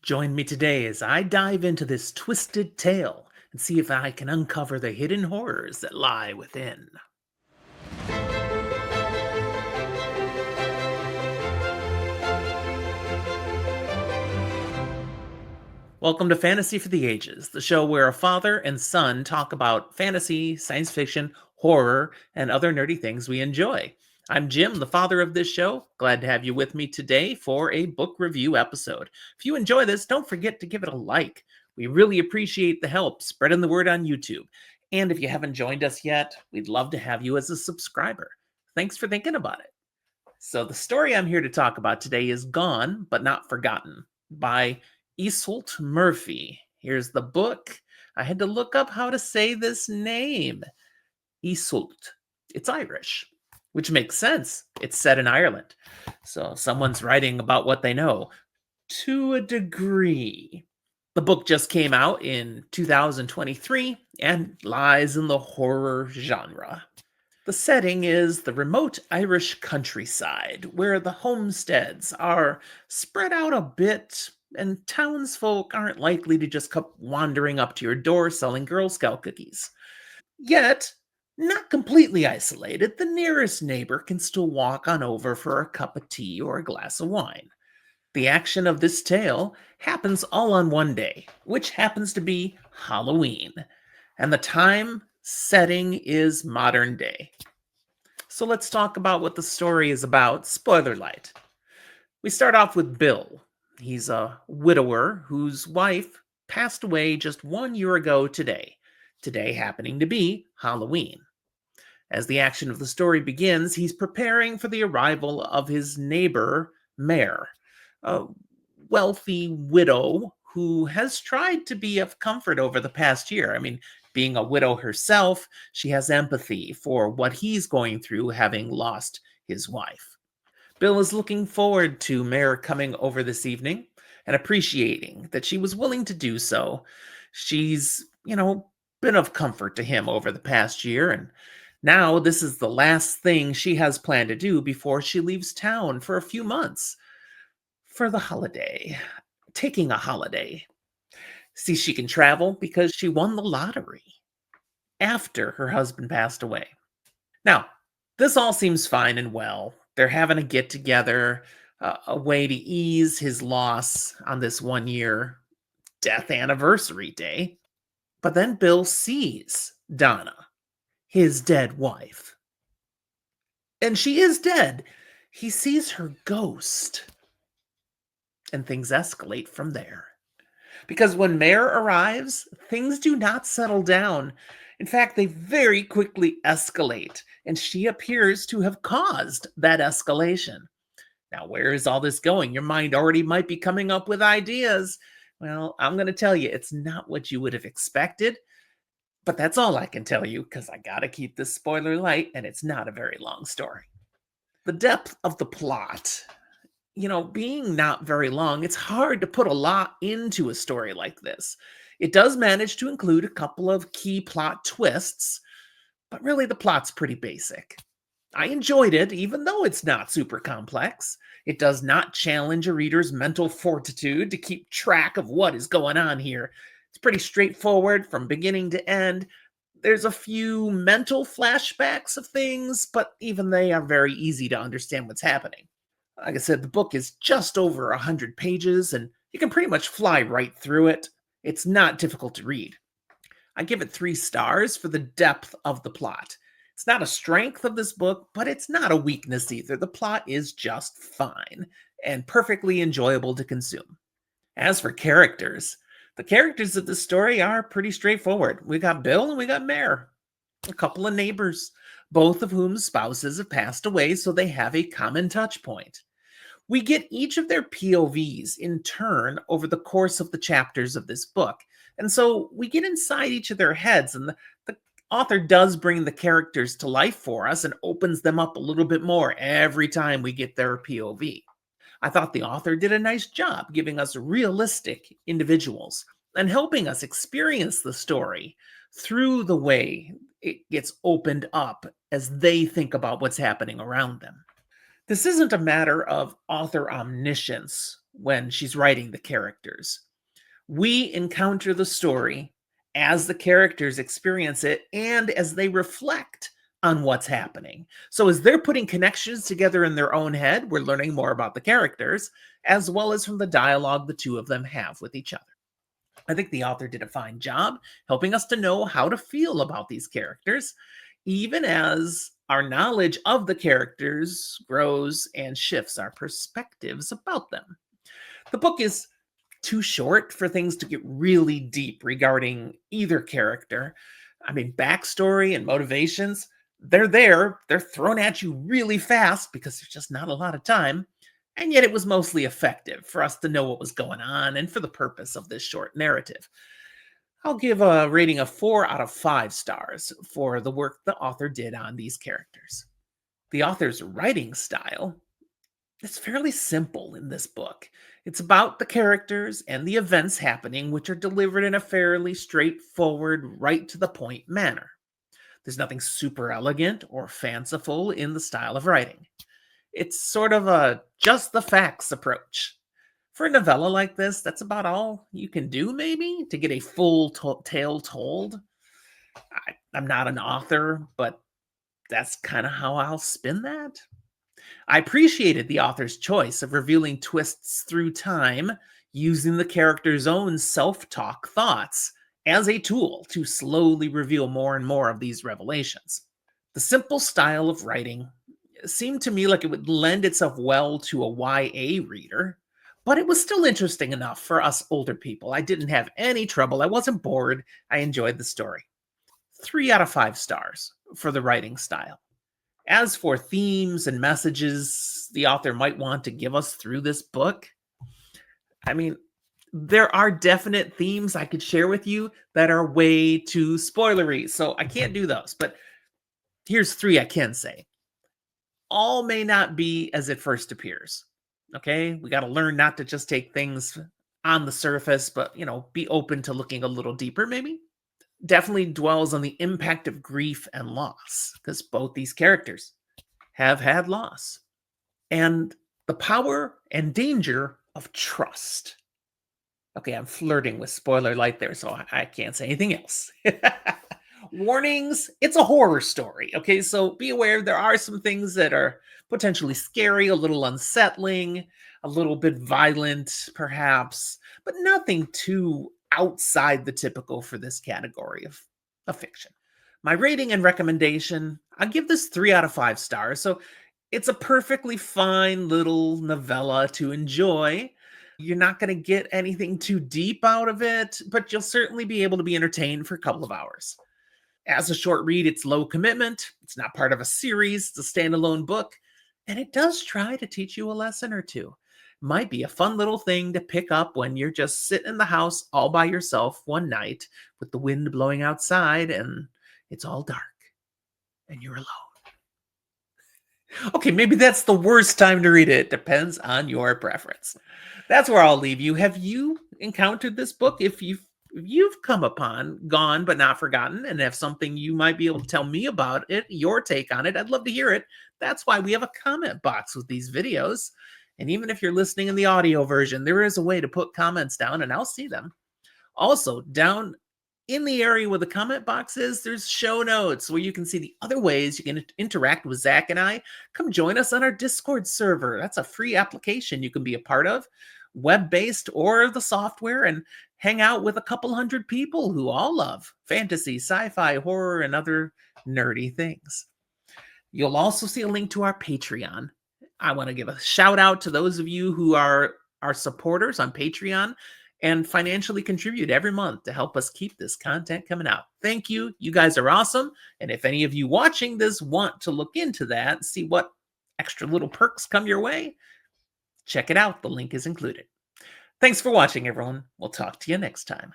Join me today as I dive into this twisted tale and see if I can uncover the hidden horrors that lie within. Welcome to Fantasy for the Ages, the show where a father and son talk about fantasy, science fiction, horror, and other nerdy things we enjoy. I'm Jim, the father of this show. Glad to have you with me today for a book review episode. If you enjoy this, don't forget to give it a like. We really appreciate the help spreading the word on YouTube. And if you haven't joined us yet, we'd love to have you as a subscriber. Thanks for thinking about it. So, the story I'm here to talk about today is Gone But Not Forgotten by Iseult Murphy. Here's the book. I had to look up how to say this name. Iseult. It's Irish, which makes sense. It's set in Ireland. So someone's writing about what they know to a degree. The book just came out in 2023 and lies in the horror genre. The setting is the remote Irish countryside, where the homesteads are spread out a bit, and townsfolk aren't likely to just come wandering up to your door selling Girl Scout cookies. Yet, not completely isolated, the nearest neighbor can still walk on over for a cup of tea or a glass of wine. The action of this tale happens all on one day, which happens to be Halloween, and the time setting is modern day. So let's talk about what the story is about. Spoiler-Lite. We start off with Bill. He's a widower whose wife passed away just 1 year ago today. Today happening to be Halloween. As the action of the story begins, he's preparing for the arrival of his neighbor, Mare, a wealthy widow who has tried to be of comfort over the past year. Being a widow herself, she has empathy for what he's going through having lost his wife. Bill is looking forward to Mare coming over this evening and appreciating that she was willing to do so. She's, been of comfort to him over the past year, and now this is the last thing she has planned to do before she leaves town for a few months for the holiday, taking a holiday. See, she can travel because she won the lottery after her husband passed away. Now, this all seems fine and well. They're having a get together, a way to ease his loss on this 1 year death anniversary day. But then Bill sees Donna, his dead wife. And she is dead. He sees her ghost. And things escalate from there. Because when Mare arrives, things do not settle down. In fact, they very quickly escalate, and she appears to have caused that escalation. Now, where is all this going? Your mind already might be coming up with ideas. Well, I'm going to tell you, it's not what you would have expected, but that's all I can tell you because I got to keep this spoiler light, and it's not a very long story. The depth of the plot, being not very long, it's hard to put a lot into a story like this. It does manage to include a couple of key plot twists, but really the plot's pretty basic. I enjoyed it, even though it's not super complex. It does not challenge a reader's mental fortitude to keep track of what is going on here. It's pretty straightforward from beginning to end. There's a few mental flashbacks of things, but even they are very easy to understand what's happening. Like I said, the book is just over 100 pages, and you can pretty much fly right through it. It's not difficult to read. I give it 3 stars for the depth of the plot. It's not a strength of this book, but it's not a weakness either. The plot is just fine and perfectly enjoyable to consume. As for characters, the characters of the story are pretty straightforward. We got Bill and we got Mare, a couple of neighbors, both of whom spouses have passed away, so they have a common touch point. We get each of their POVs in turn over the course of the chapters of this book. And so we get inside each of their heads, and the author does bring the characters to life for us and opens them up a little bit more every time we get their POV. I thought the author did a nice job giving us realistic individuals and helping us experience the story through the way it gets opened up as they think about what's happening around them. This isn't a matter of author omniscience when she's writing the characters. We encounter the story as the characters experience it and as they reflect on what's happening. So, as they're putting connections together in their own head, we're learning more about the characters as well as from the dialogue the two of them have with each other. I think the author did a fine job helping us to know how to feel about these characters, even as our knowledge of the characters grows and shifts our perspectives about them. The book is too short for things to get really deep regarding either character. I mean, backstory and motivations, they're there, they're thrown at you really fast because there's just not a lot of time. And yet it was mostly effective for us to know what was going on and for the purpose of this short narrative. I'll give a rating of 4 out of 5 stars for the work the author did on these characters. The author's writing style is fairly simple in this book. It's about the characters and the events happening, which are delivered in a fairly straightforward, right to the point manner. There's nothing super elegant or fanciful in the style of writing. It's sort of a just the facts approach. For a novella like this, that's about all you can do, maybe, to get a full tale told. I'm not an author, but that's kind of how I'll spin that. I appreciated the author's choice of revealing twists through time, using the character's own self talk thoughts as a tool to slowly reveal more and more of these revelations. The simple style of writing seemed to me like it would lend itself well to a YA reader, but it was still interesting enough for us older people. I didn't have any trouble. I wasn't bored. I enjoyed the story. 3 out of 5 stars for the writing style. As for themes and messages the author might want to give us through this book, I mean, there are definite themes I could share with you that are way too spoilery, so I can't do those. But here's 3 I can say. All may not be as it first appears. Okay? We got to learn not to just take things on the surface, but, be open to looking a little deeper, maybe. Definitely dwells on the impact of grief and loss, because both these characters have had loss, and the power and danger of trust. Okay, I'm flirting with spoiler light there, so I can't say anything else. Warnings, it's a horror story. Okay, so be aware there are some things that are potentially scary, a little unsettling, a little bit violent, perhaps, but nothing too outside the typical for this category of fiction. My rating and recommendation, I give this 3 out of 5 stars. So it's a perfectly fine little novella to enjoy. You're not going to get anything too deep out of it, but you'll certainly be able to be entertained for a couple of hours. As a short read, it's low commitment. It's not part of a series. It's a standalone book. And it does try to teach you a lesson or two. Might be a fun little thing to pick up when you're just sitting in the house all by yourself one night with the wind blowing outside and it's all dark and you're alone. Okay, maybe that's the worst time to read it. Depends on your preference. That's where I'll leave you. Have you encountered this book? If you've come upon Gone But Not Forgotten and have something you might be able to tell me about it, your take on it, I'd love to hear it. That's why we have a comment box with these videos. And even if you're listening in the audio version, there is a way to put comments down and I'll see them. Also, down in the area where the comment box is, there's show notes where you can see the other ways you can interact with Zach and I. Come join us on our Discord server. That's a free application you can be a part of, web-based or the software, and hang out with a couple hundred people who all love fantasy, sci-fi, horror, and other nerdy things. You'll also see a link to our Patreon. I want to give a shout out to those of you who are our supporters on Patreon and financially contribute every month to help us keep this content coming out. Thank you. You guys are awesome. And if any of you watching this want to look into that, see what extra little perks come your way, check it out. The link is included. Thanks for watching, everyone. We'll talk to you next time.